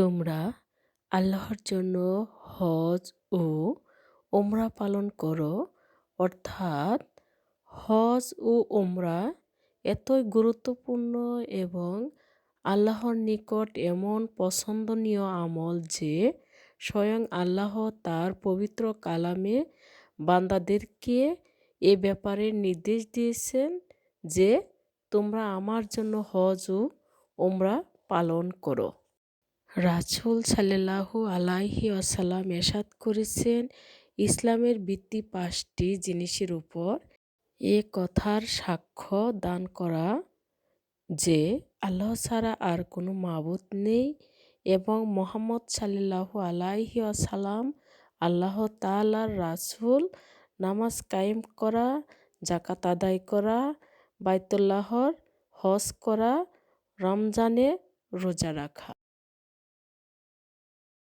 তোমরা আল্লাহর জন্য হজ ও ওমরা পালন করো। অর্থাৎ হজ ও ওমরা এতই গুরুত্বপূর্ণ এবং আল্লাহর নিকট এমন পছন্দনীয় আমল যে স্বয়ং আল্লাহ তার পবিত্র কালামে বান্দাদেরকে এ ব্যাপারে নির্দেশ দিয়েছেন যে তোমরা আমার জন্য হজ ও ওমরা পালন করো। রাসূল সাল্লাল্লাহু আলাইহি ওয়াসাল্লাম ইরশাদ করেছেন, ইসলামের ভিত্তি ৫টি জিনিসের উপর। এ কথার সাক্ষ্য দান করা যে আল্লাহ ছাড়া আর কোনো মাবুদ নেই এবং মুহাম্মদ সাল্লাল্লাহু আলাইহি ওয়াসাল্লাম আল্লাহ তাআলার রাসূল, নামাজ কায়েম করা, যাকাত আদায় করা, বাইতুল্লাহর হজ করা, রমজানে রোজা রাখা।